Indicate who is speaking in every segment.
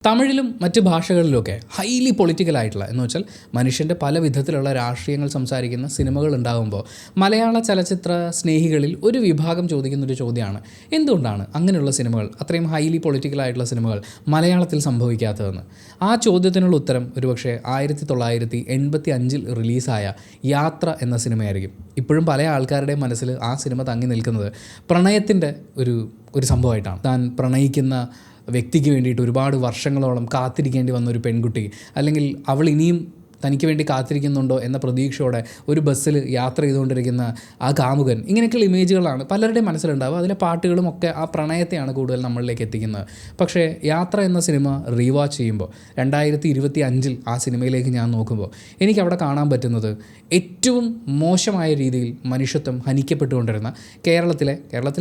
Speaker 1: തമിഴിലും മറ്റ് ഭാഷകളിലുമൊക്കെ ഹൈലി പൊളിറ്റിക്കലായിട്ടുള്ള എന്ന് വെച്ചാൽ മനുഷ്യൻ്റെ പല വിധത്തിലുള്ള രാഷ്ട്രീയങ്ങൾ സംസാരിക്കുന്ന സിനിമകൾ ഉണ്ടാകുമ്പോൾ മലയാള ചലച്ചിത്ര സ്നേഹികളിൽ ഒരു വിഭാഗം ചോദിക്കുന്നൊരു ചോദ്യമാണ്, എന്തുകൊണ്ടാണ് അങ്ങനെയുള്ള സിനിമകൾ, അത്രയും ഹൈലി പൊളിറ്റിക്കലായിട്ടുള്ള സിനിമകൾ മലയാളത്തിൽ സംഭവിക്കാത്തതെന്ന്. ആ ചോദ്യത്തിനുള്ള ഉത്തരം ഒരുപക്ഷെ 1985 റിലീസായ യാത്ര എന്ന സിനിമയായിരിക്കും. ഇപ്പോഴും പല ആൾക്കാരുടെയും മനസ്സിൽ ആ സിനിമ തങ്ങി നിൽക്കുന്നത് പ്രണയത്തിൻ്റെ ഒരു സംഭവമായിട്ടാണ്. താൻ പ്രണയിക്കുന്ന വ്യക്തിക്ക് വേണ്ടിയിട്ട് ഒരുപാട് വർഷങ്ങളോളം കാത്തിരിക്കേണ്ടി വന്ന ഒരു പെൺകുട്ടി, അല്ലെങ്കിൽ അവൾ ഇനിയും തനിക്ക് വേണ്ടി കാത്തിരിക്കുന്നുണ്ടോ എന്ന പ്രതീക്ഷയോടെ ഒരു ബസ്സിൽ യാത്ര ചെയ്തുകൊണ്ടിരിക്കുന്ന ആ കാമുകൻ, ഇങ്ങനെയൊക്കെയുള്ള ഇമേജുകളാണ് പലരുടെയും മനസ്സിലുണ്ടാവുക. അതിലെ പാട്ടുകളും ഒക്കെ ആ പ്രണയത്തെയാണ് കൂടുതൽ നമ്മളിലേക്ക് എത്തിക്കുന്നത്. പക്ഷേ യാത്ര എന്ന സിനിമ റീവാച്ച് ചെയ്യുമ്പോൾ 2025 ആ സിനിമയിലേക്ക് ഞാൻ നോക്കുമ്പോൾ എനിക്കവിടെ കാണാൻ പറ്റുന്നത് ഏറ്റവും മോശമായ രീതിയിൽ മനുഷ്യത്വം ഹനിക്കപ്പെട്ടുകൊണ്ടിരുന്ന കേരളത്തിലെ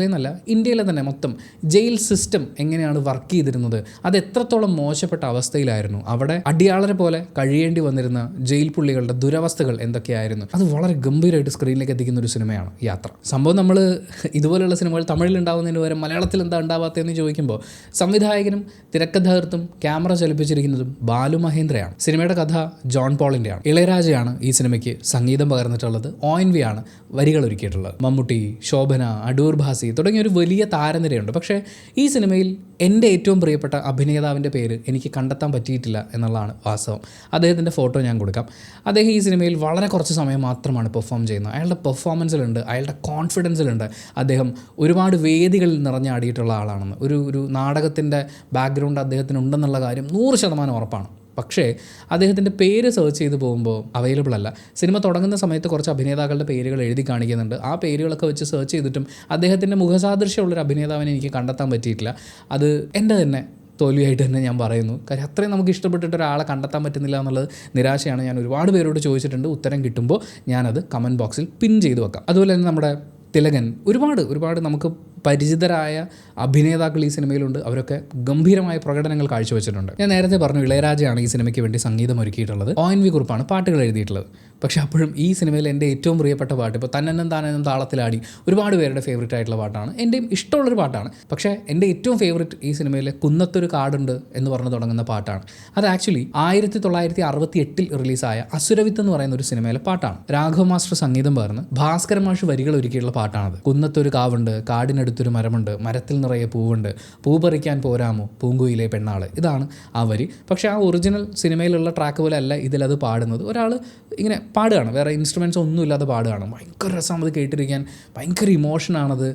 Speaker 1: എന്നല്ല ഇന്ത്യയിലെ തന്നെ മൊത്തം ജയിൽ സിസ്റ്റം എങ്ങനെയാണ് വർക്ക് ചെയ്തിരുന്നത്, അത് എത്രത്തോളം മോശപ്പെട്ട അവസ്ഥയിലായിരുന്നു. അവിടെ അടിയാളരെ പോലെ കഴിയേണ്ടി വന്നിരുന്ന ജയിൽ പുള്ളികളുടെ ദുരവസ്ഥകൾ എന്തൊക്കെയായിരുന്നു, അത് വളരെ ഗംഭീരമായിട്ട് സ്ക്രീനിലേക്ക് എത്തിക്കുന്ന ഒരു സിനിമയാണ് യാത്ര. സംഭവം നമ്മൾ ഇതുപോലെയുള്ള സിനിമകൾ തമിഴിൽ ഉണ്ടാകുന്നതിന് പകരം മലയാളത്തിൽ എന്താ ഉണ്ടാവാത്തതെന്ന് ചോദിക്കുമ്പോൾ സംവിധായകനും തിരക്കഥാകൃത്തും ക്യാമറ ചലിപ്പിച്ചിരിക്കുന്നതും ബാലു മഹേന്ദ്രയാണ്. സിനിമയുടെ കഥ ജോൺ പോളിൻ്റെയാണ്. ഇളയരാജയാണ് ഈ സിനിമയ്ക്ക് സംഗീതം പകർന്നിട്ടുള്ളത്. ONV ആണ് വരികൾ ഒരുക്കിയിട്ടുള്ളത്. മമ്മൂട്ടി, ശോഭന, അടൂർ ഭാസി തുടങ്ങിയ ഒരു വലിയ താരനിരയുണ്ട്. പക്ഷേ ഈ സിനിമയിൽ എൻ്റെ ഏറ്റവും പ്രിയപ്പെട്ട അഭിനേതാവിൻ്റെ പേര് എനിക്ക് കണ്ടെത്താൻ പറ്റിയിട്ടില്ല എന്നുള്ളതാണ് വാസ്തവം. അദ്ദേഹത്തിൻ്റെ ഫോട്ടോ ഞാൻ കൊടുക്കാം. അദ്ദേഹം ഈ സിനിമയിൽ വളരെ കുറച്ച് സമയം മാത്രമാണ് പെർഫോം ചെയ്യുന്നത്. അയാളുടെ പെർഫോമൻസിലുണ്ട്, അയാളുടെ കോൺഫിഡൻസിലുണ്ട് അദ്ദേഹം ഒരുപാട് വേദികളിൽ നിറഞ്ഞാടിയിട്ടുള്ള ആളാണെന്ന്. ഒരു നാടകത്തിൻ്റെ ബാക്ക്ഗ്രൗണ്ട് അദ്ദേഹത്തിന് ഉണ്ടെന്നുള്ള കാര്യം 100% ഉറപ്പാണ്. പക്ഷേ അദ്ദേഹത്തിൻ്റെ പേര് സെർച്ച് ചെയ്ത് പോകുമ്പോൾ അവൈലബിൾ അല്ല. സിനിമ തുടങ്ങുന്ന സമയത്ത് കുറച്ച് അഭിനേതാക്കളുടെ പേരുകൾ എഴുതി കാണിക്കുന്നുണ്ട്. ആ പേരുകളൊക്കെ വെച്ച് സെർച്ച് ചെയ്തിട്ടും അദ്ദേഹത്തിൻ്റെ മുഖസാദൃശ്യമുള്ളൊരു അഭിനേതാവിനെ എനിക്ക് കണ്ടെത്താൻ പറ്റിയിട്ടില്ല. അത് എൻ്റെ തന്നെ തോൽവിയായിട്ട് തന്നെ ഞാൻ പറയുന്നു. കാര്യം അത്രയും നമുക്ക് ഇഷ്ടപ്പെട്ടിട്ട് ഒരാളെ കണ്ടെത്താൻ പറ്റുന്നില്ല എന്നുള്ളത് നിരാശയാണ്. ഞാൻ ഒരുപാട് പേരോട് ചോദിച്ചിട്ടുണ്ട്. ഉത്തരം കിട്ടുമ്പോൾ ഞാനത് കമൻറ്റ് ബോക്സിൽ പിൻ ചെയ്ത് വെക്കാം. അതുപോലെ തന്നെ നമ്മുടെ തിലകൻ, ഒരുപാട് നമുക്ക് പരിചിതരായ അഭിനേതാക്കൾ ഈ സിനിമയിലുണ്ട്. അവരൊക്കെ ഗംഭീരമായ പ്രകടനങ്ങൾ കാഴ്ചവെച്ചിട്ടുണ്ട്. ഞാൻ നേരത്തെ പറഞ്ഞു ഇളയരാജയാണ് ഈ സിനിമയ്ക്ക് വേണ്ടി സംഗീതം ഒരുക്കിയിട്ടുള്ളത്. ONV കുറിപ്പാണ് പാട്ടുകൾ എഴുതിയിട്ടുള്ളത്. പക്ഷേ അപ്പോഴും ഈ സിനിമയിൽ എൻ്റെ ഏറ്റവും പ്രിയപ്പെട്ട പാട്ട്, ഇപ്പോൾ തന്നെന്നും താനെന്നും താളത്തിലാടി ഒരുപാട് പേരുടെ ഫേവറേറ്റ് ആയിട്ടുള്ള പാട്ടാണ്, എൻ്റെയും ഇഷ്ടമുള്ളൊരു പാട്ടാണ്. പക്ഷേ എൻ്റെ ഏറ്റവും ഫേവറേറ്റ് ഈ സിനിമയിലെ കുന്നത്തൊരു കാടുണ്ട് എന്ന് പറഞ്ഞു തുടങ്ങുന്ന പാട്ടാണ്. അത് ആക്ച്വലി 1968 റിലീസായ അസുരവിത്ത് എന്ന് പറയുന്ന ഒരു സിനിമയിലെ പാട്ടാണ്. രാഘവ മാസ്റ്റർ സംഗീതം പകർന്ന് ഭാസ്കര മാഷ് വരികൾ ഒരുക്കിയിട്ടുള്ള പാട്ടാണത്. കുന്നത്തൊരു കാവുണ്ട്, കാടിനടുത്തൊരു മരമുണ്ട്, മരത്തിൽ നിറയെ പൂവുണ്ട്, പൂ പറിക്കാൻ പോരാമോ പൂങ്കുയിലെ പെണ്ണാള്. ഇതാണ് ആ വരി. പക്ഷേ ആ ഒറിജിനൽ സിനിമയിലുള്ള ട്രാക്ക് പോലെ അല്ല ഇതിലത് പാടുന്നത്. ഒരാൾ ഇങ്ങനെ പാടുകയാണ്, വേറെ ഇൻസ്ട്രുമെൻറ്റ്സ് ഒന്നും ഇല്ലാതെ പാടുകയാണ്. ഭയങ്കര രസം അത് കേട്ടിരിക്കാൻ, ഭയങ്കര ഇമോഷനാണത്.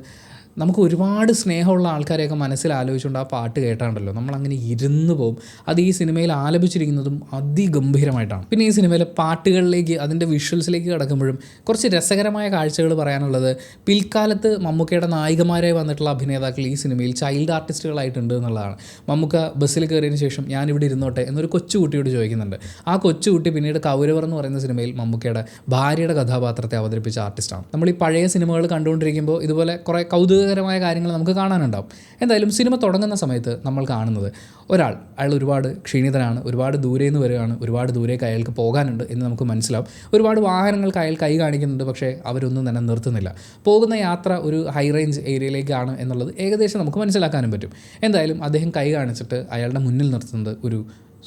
Speaker 1: നമുക്ക് ഒരുപാട് സ്നേഹമുള്ള ആൾക്കാരെയൊക്കെ മനസ്സിൽ ആലോചിച്ചുകൊണ്ട് ആ പാട്ട് കേട്ടാണ്ടല്ലോ നമ്മളങ്ങനെ ഇരുന്ന് പോകും. അത് ഈ സിനിമയിൽ ആലപിച്ചിരിക്കുന്നതും അതിഗംഭീരമായിട്ടാണ്. പിന്നെ ഈ സിനിമയിലെ പാട്ടുകളിലേക്ക്, അതിൻ്റെ വിഷ്വൽസിലേക്ക് കിടക്കുമ്പോഴും കുറച്ച് രസകരമായ കാഴ്ചകൾ പറയാനുള്ളത്, പിൽക്കാലത്ത് മമ്മൂക്കയുടെ നായികമാരായി വന്നിട്ടുള്ള അഭിനേതാക്കൾ ഈ സിനിമയിൽ ചൈൽഡ് ആർട്ടിസ്റ്റുകളായിട്ടുണ്ട് എന്നുള്ളതാണ്. മമ്മൂക്ക ബസ്സിൽ കയറിയതിന് ശേഷം ഞാനിവിടെ ഇരുന്നോട്ടെ എന്നൊരു കൊച്ചുകുട്ടിയോട് ചോദിക്കുന്നുണ്ട്. ആ കൊച്ചുകുട്ടി പിന്നീട് കൗരവർ എന്ന് പറയുന്ന സിനിമയിൽ മമ്മൂക്കയുടെ ഭാര്യയുടെ കഥാപാത്രത്തെ അവതരിപ്പിച്ച ആർട്ടിസ്റ്റാണ്. നമ്മൾ ഈ പഴയ സിനിമകൾ കണ്ടുകൊണ്ടിരിക്കുമ്പോൾ ഇതുപോലെ കുറേ കൗതുകകരമായ കാര്യങ്ങൾ നമുക്ക് കാണാനുണ്ടാവും. എന്തായാലും സിനിമ തുടങ്ങുന്ന സമയത്ത് നമ്മൾ കാണുന്നത് അയാൾ ഒരുപാട് ക്ഷീണിതനാണ്, ഒരുപാട് ദൂരെ നിന്ന് വരികയാണ്, ഒരുപാട് ദൂരേക്ക് അയാൾക്ക് പോകാനുണ്ട് എന്ന് നമുക്ക് മനസ്സിലാവും. ഒരുപാട് വാഹനങ്ങൾക്ക് അയാൾ കൈ കാണിക്കുന്നുണ്ട്, പക്ഷേ അവരൊന്നും തന്നെ നിർത്തുന്നില്ല. പോകുന്ന യാത്ര ഒരു ഹൈ റേഞ്ച് ഏരിയയിലേക്കാണ് എന്നുള്ളത് ഏകദേശം നമുക്ക് മനസ്സിലാക്കാനും പറ്റും. എന്തായാലും അദ്ദേഹം കൈ കാണിച്ചിട്ട് അയാളുടെ മുന്നിൽ നിർത്തുന്നത് ഒരു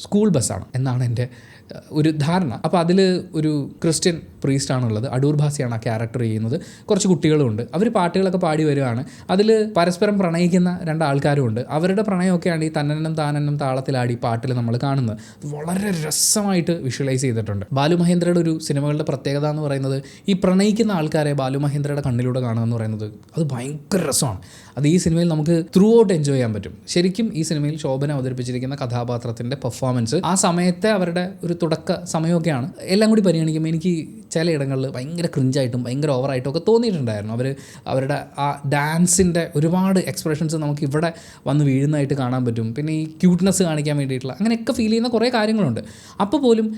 Speaker 1: സ്കൂൾ ബസ്സാണ് എന്നാണ് എൻ്റെ ഒരു ധാരണ. അപ്പോൾ അതിൽ ഒരു ക്രിസ്ത്യൻ പ്രീസ്റ്റാണുള്ളത്. അടൂർ ഭാസിയാണ് ആ ക്യാരക്ടർ ചെയ്യുന്നത്. കുറച്ച് കുട്ടികളുമുണ്ട്. അവർ പാട്ടുകളൊക്കെ പാടി വരികയാണ്. അതിൽ പരസ്പരം പ്രണയിക്കുന്ന 2 ആൾക്കാരുമുണ്ട്. അവരുടെ പ്രണയമൊക്കെയാണ് ഈ തന്നെന്നും താനെന്നും താളത്തിലാടി പാട്ടിൽ നമ്മൾ കാണുന്നത്. വളരെ രസമായിട്ട് വിഷ്വലൈസ് ചെയ്തിട്ടുണ്ട്. ബാലു മഹേന്ദ്രയുടെ ഒരു സിനിമകളുടെ പ്രത്യേകത എന്ന് പറയുന്നത് ഈ പ്രണയിക്കുന്ന ആൾക്കാരെ ബാലു മഹേന്ദ്രയുടെ കണ്ണിലൂടെ കാണുക എന്ന് പറയുന്നത് അത് ഭയങ്കര രസമാണ്. അത് ഈ സിനിമയിൽ നമുക്ക് ത്രൂ ഔട്ട് എൻജോയ് ചെയ്യാൻ പറ്റും. ശരിക്കും ഈ സിനിമയിൽ ശോഭന അവതരിപ്പിച്ചിരിക്കുന്ന കഥാപാത്രത്തിൻ്റെ പെർഫോമൻസ്, ആ സമയത്തെ അവരുടെ ഒരു തുടക്ക സമയമൊക്കെയാണ്, എല്ലാം കൂടി പരിഗണിക്കുമ്പോൾ എനിക്ക് ചിലയിടങ്ങളിൽ ഭയങ്കര ക്രിഞ്ചായിട്ടും ഭയങ്കര ഓവറായിട്ടും ഒക്കെ തോന്നിയിട്ടുണ്ടായിരുന്നു. അവരുടെ ആ ഡാൻസിൻ്റെ ഒരുപാട് എക്സ്പ്രഷൻസ് നമുക്ക് ഇവിടെ വന്ന് വീഴുന്നതായിട്ട് കാണാൻ പറ്റും. പിന്നെ ഈ ക്യൂട്ട്നെസ് കാണിക്കാൻ വേണ്ടിയിട്ടുള്ള അങ്ങനെയൊക്കെ ഫീൽ ചെയ്യുന്ന കുറേ കാര്യങ്ങളുണ്ട്. അപ്പോൾ പോലും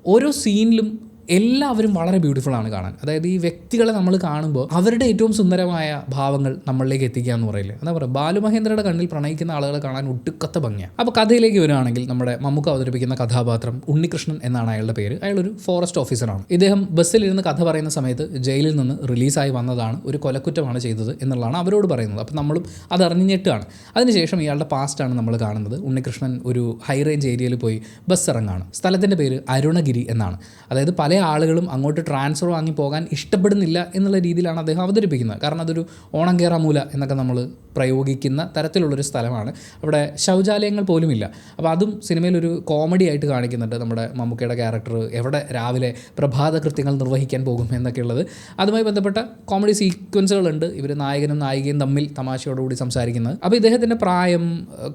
Speaker 1: ഓരോ സീനിലും എല്ലാവരും വളരെ ബ്യൂട്ടിഫുൾ ആണ് കാണാൻ. അതായത് ഈ വ്യക്തികളെ നമ്മൾ കാണുമ്പോൾ അവരുടെ ഏറ്റവും സുന്ദരമായ ഭാവങ്ങൾ നമ്മളിലേക്ക് എത്തിക്കുക എന്ന് പറയില്ലേ, എന്താ പറയുക, ബാലുമഹേന്ദ്രയുടെ കണ്ണിൽ പ്രണയിക്കുന്ന ആളുകളെ കാണാൻ ഒട്ടുക്കത്ത ഭംഗിയാണ്. അപ്പോൾ കഥയിലേക്ക് വരികയാണെങ്കിൽ നമ്മുടെ മമ്മൂക്ക അവതരിപ്പിക്കുന്ന കഥാപാത്രം ഉണ്ണികൃഷ്ണൻ എന്നാണ് അയാളുടെ പേര്. അയാളൊരു ഫോറസ്റ്റ് ഓഫീസറാണ്. ഇദ്ദേഹം ബസ്സിലിരുന്ന് കഥ പറയുന്ന സമയത്ത് ജയിലിൽ നിന്ന് റിലീസായി വന്നതാണ്, ഒരു കൊലക്കുറ്റമാണ് ചെയ്തത് എന്നുള്ളതാണ് അവരോട് പറയുന്നത്. അപ്പോൾ നമ്മളും അതറിഞ്ഞ് ഞെട്ടാണ്. അതിനുശേഷം ഇയാളുടെ പാസ്റ്റാണ് നമ്മൾ കാണുന്നത്. ഉണ്ണികൃഷ്ണൻ ഒരു ഹൈ റേഞ്ച് ഏരിയയിൽ പോയി ബസ് ഇറങ്ങാണ്. സ്ഥലത്തിൻ്റെ പേര് അരുണഗിരി എന്നാണ്. അതായത് പല ആളുകളും അങ്ങോട്ട് ട്രാൻസ്ഫർ വാങ്ങി പോകാൻ ഇഷ്ടപ്പെടുന്നില്ല എന്നുള്ള രീതിയിലാണ് അദ്ദേഹം അവതരിപ്പിക്കുന്നത്. കാരണം അതൊരു ഓണം കേറാമൂല എന്നൊക്കെ നമ്മൾ പ്രയോഗിക്കുന്ന തരത്തിലുള്ളൊരു സ്ഥലമാണ്. അവിടെ ശൗചാലയങ്ങൾ പോലുമില്ല. അപ്പോൾ അതും സിനിമയിലൊരു കോമഡി ആയിട്ട് കാണിക്കുന്നുണ്ട്. നമ്മുടെ മമ്മൂക്കയുടെ ക്യാരക്ടർ എവിടെ രാവിലെ പ്രഭാത കൃത്യങ്ങൾ നിർവഹിക്കാൻ പോകും എന്നൊക്കെയുള്ളത്. അതുമായി ബന്ധപ്പെട്ട കോമഡി സീക്വൻസുകളുണ്ട്. ഇവർ നായകനും നായികയും തമ്മിൽ തമാശയോടുകൂടി സംസാരിക്കുന്നത്. അപ്പോൾ ഇദ്ദേഹത്തിൻ്റെ പ്രായം,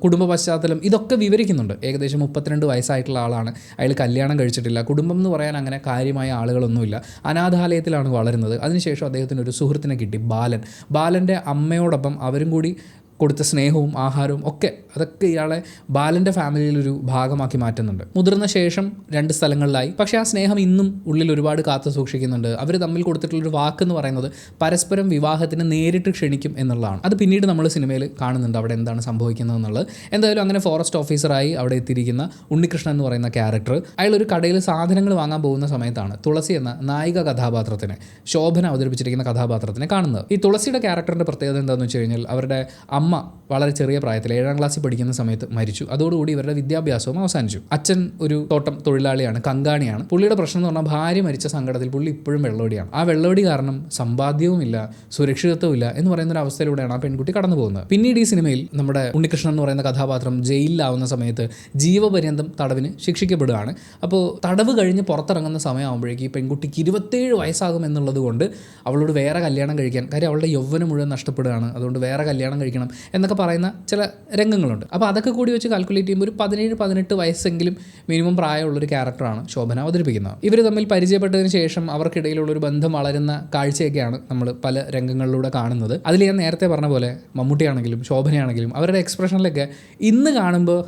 Speaker 1: കുടുംബ പശ്ചാത്തലം ഇതൊക്കെ വിവരിക്കുന്നുണ്ട്. ഏകദേശം 32 വയസ്സായിട്ടുള്ള ആളാണ്. അയാൾ കല്യാണം കഴിച്ചിട്ടില്ല. കുടുംബം എന്ന് പറയാൻ അങ്ങനെ കാര്യമായ ആളുകളൊന്നുമില്ല. അനാഥാലയത്തിലാണ് വളരുന്നത്. അതിനുശേഷം അദ്ദേഹത്തിന് ഒരു സുഹൃത്തിനെ കിട്ടി, ബാലൻ്റെ അമ്മയോടൊപ്പം അവരും കൂടി കൊടുത്ത സ്നേഹവും ആഹാരവും അതൊക്കെ ഇയാളെ ബാലൻ്റെ ഫാമിലിയിലൊരു ഭാഗമാക്കി മാറ്റുന്നുണ്ട്. മുതിർന്ന ശേഷം 2 സ്ഥലങ്ങളിലായി. പക്ഷേ ആ സ്നേഹം ഇന്നും ഉള്ളിൽ ഒരുപാട് കാത്തു സൂക്ഷിക്കുന്നുണ്ട്. അവർ തമ്മിൽ കൊടുത്തിട്ടുള്ളൊരു വാക്കെന്ന് പറയുന്നത് പരസ്പരം വിവാഹത്തിന് നേരിട്ട് ക്ഷണിക്കും എന്നുള്ളതാണ്. അത് പിന്നീട് നമ്മൾ സിനിമയിൽ കാണുന്നുണ്ട് അവിടെ എന്താണ് സംഭവിക്കുന്നത് എന്നുള്ളത്. എന്തായാലും അങ്ങനെ ഫോറസ്റ്റ് ഓഫീസറായി അവിടെ എത്തിയിരിക്കുന്ന ഉണ്ണികൃഷ്ണൻ എന്ന് പറയുന്ന ക്യാരക്ടർ അയാൾ ഒരു കടയിൽ സാധനങ്ങൾ വാങ്ങാൻ പോകുന്ന സമയത്താണ് തുളസി എന്ന നായിക കഥാപാത്രത്തിനെ, ശോഭന അവതരിപ്പിച്ചിരിക്കുന്ന കഥാപാത്രത്തിനെ കാണുന്നത്. ഈ തുളസിയുടെ ക്യാരക്ടറിൻ്റെ പ്രത്യേകത എന്താണെന്ന് വെച്ച് കഴിഞ്ഞാൽ അവരുടെ അമ്മ വളരെ ചെറിയ പ്രായത്തിൽ 7ാം ക്ലാസ്സിൽ പഠിക്കുന്ന സമയത്ത് മരിച്ചു. അതോടുകൂടി ഇവരുടെ വിദ്യാഭ്യാസവും അവസാനിച്ചു. അച്ഛൻ ഒരു തോട്ടം തൊഴിലാളിയാണ്, കങ്കാണിയാണ്. പുള്ളിയുടെ പ്രശ്നം എന്ന് പറഞ്ഞാൽ ഭാര്യ മരിച്ച സങ്കടത്തിൽ പുള്ളി ഇപ്പോഴും വെള്ളവടിയാണ്. ആ വെള്ളവടി കാരണം സമ്പാദ്യവുമില്ല, സുരക്ഷിതത്വമില്ല എന്ന് പറയുന്ന ഒരു അവസ്ഥയിലൂടെയാണ് ആ പെൺകുട്ടി കടന്നു പോകുന്നത്. പിന്നീട് ഈ സിനിമയിൽ നമ്മുടെ ഉണ്ണികൃഷ്ണൻ എന്ന് പറയുന്ന കഥാപാത്രം ജയിലിലാവുന്ന സമയത്ത് ജീവപര്യന്തം തടവിന് ശിക്ഷിക്കപ്പെടുകയാണ്. അപ്പോൾ തടവ് കഴിഞ്ഞ് പുറത്തിറങ്ങുന്ന സമയമാകുമ്പോഴേക്ക് ഈ പെൺകുട്ടിക്ക് 27 വയസ്സാകും എന്നുള്ളത് കൊണ്ട് അവളോട് വേറെ കല്യാണം കഴിക്കാൻ, കാര്യം അവളുടെ യൗവനം മുഴുവൻ നഷ്ടപ്പെടുകയാണ്, അതുകൊണ്ട് വേറെ കല്യാണം കഴിക്കണം എന്നൊക്കെ പറയുന്ന ചില രംഗങ്ങളുണ്ട്. അപ്പോൾ അതൊക്കെ കൂടി വെച്ച് കാൽക്കുലേറ്റ് ചെയ്യുമ്പോൾ ഒരു 17-18 വയസ്സെങ്കിലും മിനിമം പ്രായമുള്ളൊരു ക്യാരക്ടറാണ് ശോഭന അവതരിപ്പിക്കുന്നത്. ഇവർ തമ്മിൽ പരിചയപ്പെട്ടതിന് ശേഷം അവർക്കിടയിലുള്ളൊരു ബന്ധം വളരുന്ന കാഴ്ചയൊക്കെയാണ് നമ്മൾ പല രംഗങ്ങളിലൂടെ കാണുന്നത്. അതിൽ ഞാൻ നേരത്തെ പറഞ്ഞ പോലെ മമ്മൂട്ടിയാണെങ്കിലും ശോഭനയാണെങ്കിലും അവരുടെ എക്സ്പ്രഷനിലൊക്കെ ഇന്ന് കാണുമ്പോൾ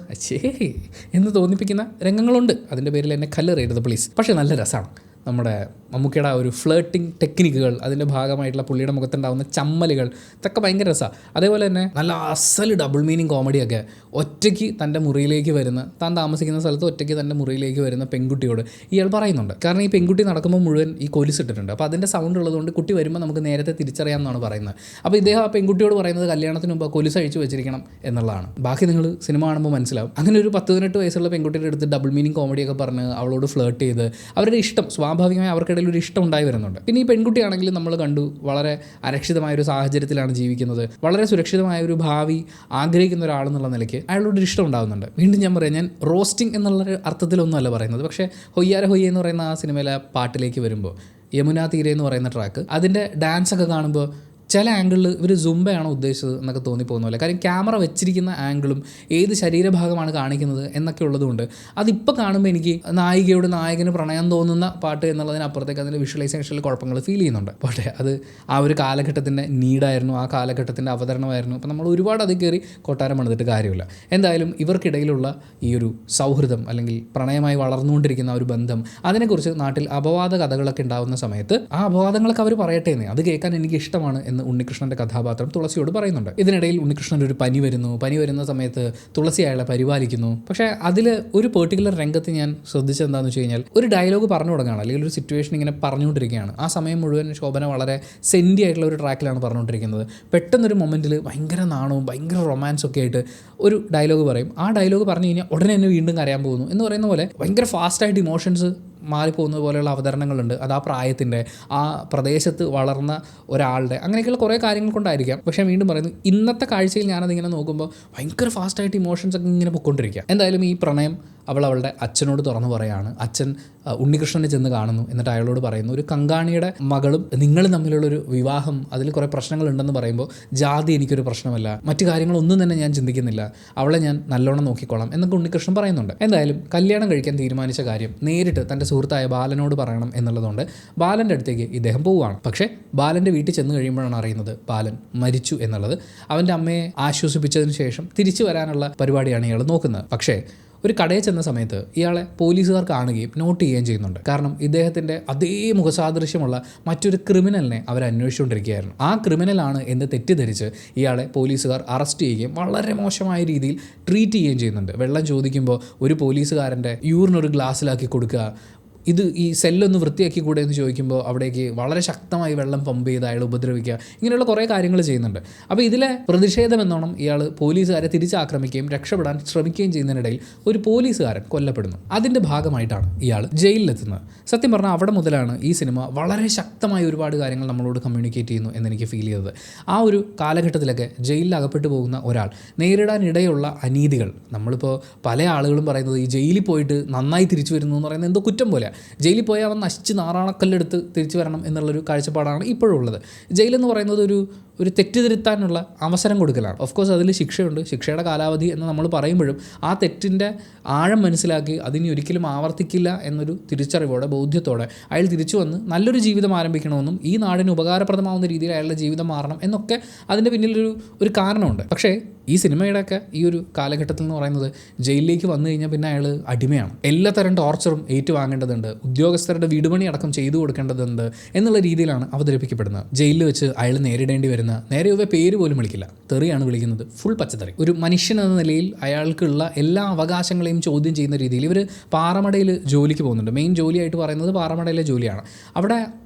Speaker 1: എന്ന് തോന്നിപ്പിക്കുന്ന രംഗങ്ങളുണ്ട്. അതിൻ്റെ പേരിൽ എന്നെ കല്ലെറിയരുത് പ്ലീസ്. പക്ഷേ നല്ല രസമാണ്. നമ്മുടെ മമ്മൂക്കയുടെ ആ ഒരു ഫ്ലേട്ടിങ് ടെക്നിക്കുകൾ, അതിൻ്റെ ഭാഗമായിട്ടുള്ള പുള്ളിയുടെ മുഖത്തുണ്ടാകുന്ന ചമ്മലുകൾ, ഇതൊക്കെ ഭയങ്കര രസമാണ്. അതേപോലെ തന്നെ നല്ല അസൽ ഡബിൾ മീനിങ് കോമഡിയൊക്കെ ഒറ്റയ്ക്ക് തൻ്റെ മുറിയിലേക്ക് വരുന്ന, താൻ താമസിക്കുന്ന സ്ഥലത്ത് ഒറ്റയ്ക്ക് തൻ്റെ മുറിയിലേക്ക് വരുന്ന പെൺകുട്ടിയോട് ഇയാൾ പറയുന്നുണ്ട്. കാരണം ഈ പെൺകുട്ടി നടക്കുമ്പോൾ മുഴുവൻ ഈ കൊലുസിട്ടിട്ടുണ്ട്. അപ്പോൾ അതിൻ്റെ സൗണ്ട് ഉള്ളതുകൊണ്ട് കുട്ടി വരുമ്പോൾ നമുക്ക് നേരത്തെ തിരിച്ചറിയാമെന്നാണ് പറയുന്നത്. അപ്പോൾ ഇദ്ദേഹം ആ പെൺകുട്ടിയോട് പറയുന്നത് കല്യാണത്തിന് മുമ്പ് കൊലുസ് അഴിച്ചു വെച്ചിരിക്കണം എന്നുള്ളതാണ്. ബാക്കി നിങ്ങൾ സിനിമ കാണുമ്പോൾ മനസ്സിലാവും. അങ്ങനെ ഒരു 18 വയസ്സുള്ള പെൺകുട്ടിയുടെ അടുത്ത് ഡബിൾ മീനിങ് കോമഡിയൊക്കെ പറഞ്ഞ് അവളോട് ഫ്ലേർട്ട് ചെയ്ത് അവരുടെ ഇഷ്ടം സ്വാഭാവികമായി അവർക്കിടയിൽ ഒരു ഇഷ്ടം ഉണ്ടായി വരുന്നുണ്ട്. പിന്നെ ഈ പെൺകുട്ടിയാണെങ്കിലും നമ്മൾ കണ്ടു വളരെ അരക്ഷിതമായൊരു സാഹചര്യത്തിലാണ് ജീവിക്കുന്നത്. വളരെ സുരക്ഷിതമായ ഒരു ഭാവി ആഗ്രഹിക്കുന്ന ഒരാളെന്നുള്ള നിലയ്ക്ക് അയാളോടൊരു ഇഷ്ടം ഉണ്ടാകുന്നുണ്ട്. വീണ്ടും ഞാൻ പറയാം, ഞാൻ റോസ്റ്റിംഗ് എന്നുള്ളൊരു അർത്ഥത്തിലൊന്നുമല്ല പറയുന്നത്. പക്ഷേ ഹൊയ്യാര ഹൊയ്യ എന്ന് പറയുന്ന ആ സിനിമയിലെ പാട്ടിലേക്ക് വരുമ്പോൾ യമുന തീരെ എന്ന് പറയുന്ന ട്രാക്ക്, അതിൻ്റെ ഡാൻസൊക്കെ കാണുമ്പോൾ ചില ആംഗിളിൽ ഇവർ സുംബയാണോ ഉദ്ദേശിച്ചത് എന്നൊക്കെ തോന്നിപ്പോകുന്ന പോലെ. കാര്യം ക്യാമറ വെച്ചിരിക്കുന്ന ആംഗിളും ഏത് ശരീരഭാഗമാണ് കാണിക്കുന്നത് എന്നൊക്കെ ഉള്ളതുകൊണ്ട് അതിപ്പോൾ കാണുമ്പോൾ എനിക്ക് നായികയോട് നായകന് പ്രണയം തോന്നുന്ന പാട്ട് എന്നുള്ളതിനപ്പുറത്തേക്ക് അതിൻ്റെ വിഷ്വലൈസേഷനിൽ കുഴപ്പങ്ങൾ ഫീൽ ചെയ്യുന്നുണ്ട്. പക്ഷേ അത് ആ ഒരു കാലഘട്ടത്തിൻ്റെ നീഡായിരുന്നു, ആ കാലഘട്ടത്തിൻ്റെ അവതരണമായിരുന്നു. അപ്പോൾ നമ്മൾ ഒരുപാട് അതിൽ കയറി കൊട്ടാരം പണിതിട്ട് കാര്യമില്ല. എന്തായാലും ഇവർക്കിടയിലുള്ള ഈ ഒരു സൗഹൃദം അല്ലെങ്കിൽ പ്രണയമായി വളർന്നുകൊണ്ടിരിക്കുന്ന ഒരു ബന്ധം, അതിനെക്കുറിച്ച് നാട്ടിൽ അപവാദ കഥകളൊക്കെ ഉണ്ടാകുന്ന സമയത്ത് ആ അപവാദങ്ങളൊക്കെ അവർ പറയട്ടെ എന്ന്, അത് കേൾക്കാൻ എനിക്ക് ഇഷ്ടമാണ് എന്ന് ഉണ്ണികൃഷ്ണൻ്റെ കഥാപാത്രം തുളസിയോട് പറയുന്നുണ്ട്. ഇതിനിടയിൽ ഉണ്ണികൃഷ്ണൻ്റെ ഒരു പനി വരുന്ന സമയത്ത് തുളസി അയാളെ പരിപാലിക്കുന്നു. പക്ഷേ അതിൽ ഒരു പെർട്ടിക്കുലർ രംഗത്ത് ഞാൻ ശ്രദ്ധിച്ചെന്താണെന്ന് വെച്ച് കഴിഞ്ഞാൽ ഒരു ഡയലോഗ് പറഞ്ഞു തുടങ്ങുകയാണ്, അല്ലെങ്കിൽ ഒരു സിറ്റുവേഷൻ ഇങ്ങനെ പറഞ്ഞുകൊണ്ടിരിക്കുകയാണ്. ആ സമയം മുഴുവൻ ശോഭന വളരെ സെൻറ്റി ആയിട്ടുള്ള ഒരു ട്രാക്കിലാണ് പറഞ്ഞുകൊണ്ടിരിക്കുന്നത്. പെട്ടെന്നൊരു മൊമെൻറ്റിൽ ഭയങ്കര നാണവും ഭയങ്കര റൊമാൻസും ഒക്കെ ആയിട്ട് ഒരു ഡയലോഗ് പറയും. ആ ഡയലോഗ് പറഞ്ഞു കഴിഞ്ഞാൽ ഉടനെ തന്നെ വീണ്ടും കരയാൻ പോകുന്നു എന്ന് പറയുന്ന പോലെ ഭയങ്കര ഫാസ്റ്റായിട്ട് ഇമോഷൻസ് മാറിപ്പോകുന്നത് പോലെയുള്ള അവതരണങ്ങളുണ്ട്. അത് ആ പ്രായത്തിൻ്റെ, ആ പ്രദേശത്ത് വളർന്ന ഒരാളുടെ, അങ്ങനെയൊക്കെയുള്ള കുറേ കാര്യങ്ങൾ കൊണ്ടായിരിക്കാം. പക്ഷേ വീണ്ടും പറയുന്നു, ഇന്നത്തെ കാഴ്ചയിൽ ഞാനതിങ്ങനെ നോക്കുമ്പോൾ ഭയങ്കര ഫാസ്റ്റായിട്ട് ഇമോഷൻസ് ഒക്കെ ഇങ്ങനെ പൊയ്ക്കൊണ്ടിരിക്കുക. എന്തായാലും ഈ പ്രണയം അവളുടെ അച്ഛനോട് തുറന്നു പറയുകയാണ്. അച്ഛൻ ഉണ്ണികൃഷ്ണനെ ചെന്ന് കാണുന്നു. എന്നിട്ട് അയാളോട് പറയുന്നു, ഒരു കങ്കാണിയുടെ മകളും നിങ്ങൾ തമ്മിലുള്ളൊരു വിവാഹം, അതിൽ കുറേ പ്രശ്നങ്ങളുണ്ടെന്ന് പറയുമ്പോൾ ജാതി എനിക്കൊരു പ്രശ്നമല്ല, മറ്റു കാര്യങ്ങളൊന്നും തന്നെ ഞാൻ ചിന്തിക്കുന്നില്ല, അവളെ ഞാൻ നല്ലോണം നോക്കിക്കോളാം എന്നൊക്കെ ഉണ്ണികൃഷ്ണൻ പറയുന്നുണ്ട്. എന്തായാലും കല്യാണം കഴിക്കാൻ തീരുമാനിച്ച കാര്യം നേരിട്ട് തൻ്റെ സുഹൃത്തായ ബാലനോട് പറയണം എന്നുള്ളതുകൊണ്ട് ബാലൻ്റെ അടുത്തേക്ക് ഇദ്ദേഹം പോവുകയാണ്. പക്ഷേ ബാലൻ്റെ വീട്ടിൽ ചെന്ന് കഴിയുമ്പോഴാണ് അറിയുന്നത് ബാലൻ മരിച്ചു എന്നുള്ളത്. അവൻ്റെ അമ്മയെ ആശ്വസിപ്പിച്ചതിന് ശേഷം തിരിച്ചു വരാനുള്ള പരിപാടിയാണ് ഇയാൾ നോക്കുന്നത്. പക്ഷേ ഒരു കടയിൽ ചെന്ന സമയത്ത് ഇയാളെ പോലീസുകാർ കാണുകയും നോട്ട് ചെയ്യുകയും ചെയ്യുന്നുണ്ട്. കാരണം ഇദ്ദേഹത്തിൻ്റെ അതേ മുഖസാദൃശ്യമുള്ള മറ്റൊരു ക്രിമിനലിനെ അവർ അന്വേഷിച്ചുകൊണ്ടിരിക്കുകയായിരുന്നു. ആ ക്രിമിനലാണ് എന്ന് തെറ്റിദ്ധരിച്ച് ഇയാളെ പോലീസുകാർ അറസ്റ്റ് ചെയ്യുകയും വളരെ മോശമായ രീതിയിൽ ട്രീറ്റ് ചെയ്യുകയും ചെയ്യുന്നുണ്ട്. വെള്ളം ചോദിക്കുമ്പോൾ ഒരു പോലീസുകാരൻ്റെ യൂറിനൊരു ഗ്ലാസ്സിലാക്കി കൊടുക്കുക, ഇത് ഈ സെല്ലൊന്ന് വൃത്തിയാക്കി കൂടെ എന്ന് ചോദിക്കുമ്പോൾ അവിടേക്ക് വളരെ ശക്തമായി വെള്ളം പമ്പ് ചെയ്ത് അയാൾ ഉപദ്രവിക്കുക, ഇങ്ങനെയുള്ള കുറേ കാര്യങ്ങൾ ചെയ്യുന്നുണ്ട്. അപ്പോൾ ഇതിലെ പ്രതിഷേധം എന്നോണം ഇയാൾ പോലീസുകാരെ തിരിച്ചാക്രമിക്കുകയും രക്ഷപ്പെടാൻ ശ്രമിക്കുകയും ചെയ്യുന്നതിനിടയിൽ ഒരു പോലീസുകാരൻ കൊല്ലപ്പെടുന്നു. അതിൻ്റെ ഭാഗമായിട്ടാണ് ഇയാൾ ജയിലിലെത്തുന്നത്. സത്യം പറഞ്ഞാൽ അവിടെ മുതലാണ് ഈ സിനിമ വളരെ ശക്തമായ ഒരുപാട് കാര്യങ്ങൾ നമ്മളോട് കമ്മ്യൂണിക്കേറ്റ് ചെയ്യുന്നു എന്നെനിക്ക് ഫീൽ ചെയ്തത്. ആ ഒരു കാലഘട്ടത്തിലൊക്കെ ജയിലിൽ അകപ്പെട്ടു പോകുന്ന ഒരാൾ നേരിടാനിടയുള്ള അനീതികൾ, നമ്മളിപ്പോൾ പല ആളുകളും പറയുന്നത് ഈ ജയിലിൽ പോയിട്ട് നന്നായി തിരിച്ചു വരുന്നു എന്ന് പറയുന്നത് എന്തോ കുറ്റം പോലെ, ജയിലിൽ പോയാൽ അവൻ നശിച്ച് നാറാണക്കല്ലെടുത്ത് തിരിച്ചു വരണം എന്നുള്ളൊരു കാഴ്ചപ്പാടാണ് ഇപ്പോഴും ഉള്ളത്. ജയിലെന്ന് പറയുന്നത് ഒരു തെറ്റിതിരുത്താനുള്ള അവസരം കൊടുക്കലാണ്. ഓഫ് കോഴ്സ് അതിൽ ശിക്ഷയുണ്ട്, ശിക്ഷയുടെ കാലാവധി എന്ന് നമ്മൾ പറയുമ്പോഴും ആ തെറ്റിൻ്റെ ആഴം മനസ്സിലാക്കി അതിനി ഒരിക്കലും ആവർത്തിക്കില്ല എന്നൊരു തിരിച്ചറിവോടെ ബോധ്യത്തോടെ അയാൾ തിരിച്ചു വന്ന് നല്ലൊരു ജീവിതം ആരംഭിക്കണമെന്നും ഈ നാടിന് ഉപകാരപ്രദമാവുന്ന രീതിയിൽ അയാളുടെ ജീവിതം മാറണം എന്നൊക്കെ അതിൻ്റെ പിന്നിലൊരു കാരണമുണ്ട്. പക്ഷേ ഈ സിനിമയുടെയൊക്കെ ഈ ഒരു കാലഘട്ടത്തിൽ എന്ന് പറയുന്നത് ജയിലിലേക്ക് വന്നു കഴിഞ്ഞാൽ പിന്നെ അയാൾ അടിമയാണ്. എല്ലാ തരം ടോർച്ചറും ഏറ്റുവാങ്ങേണ്ടതുണ്ട്, ഉദ്യോഗസ്ഥരുടെ വീടുപണി അടക്കം ചെയ്തു കൊടുക്കേണ്ടതുണ്ട് എന്നുള്ള രീതിയിലാണ് അവതരിപ്പിക്കപ്പെടുന്നത്. ജയിലിൽ വെച്ച് അയാൾ നേരിടേണ്ടി വരുന്ന നേരെ പേര് പോലും വിളിക്കില്ല, തെറിയാണ് വിളിക്കുന്നത്, ഫുൾ പച്ചത്തറി. ഒരു മനുഷ്യൻ എന്ന നിലയിൽ അയാൾക്കുള്ള എല്ലാ അവകാശങ്ങളെയും ചോദ്യം ചെയ്യുന്ന രീതിയിൽ ഇവർ പാറമടയിൽ ജോലിക്ക് പോകുന്നുണ്ട്. മെയിൻ ജോലിയായിട്ട് പറയുന്നത് പാറമടയിലെ ജോലിയാണ്. അവിടെ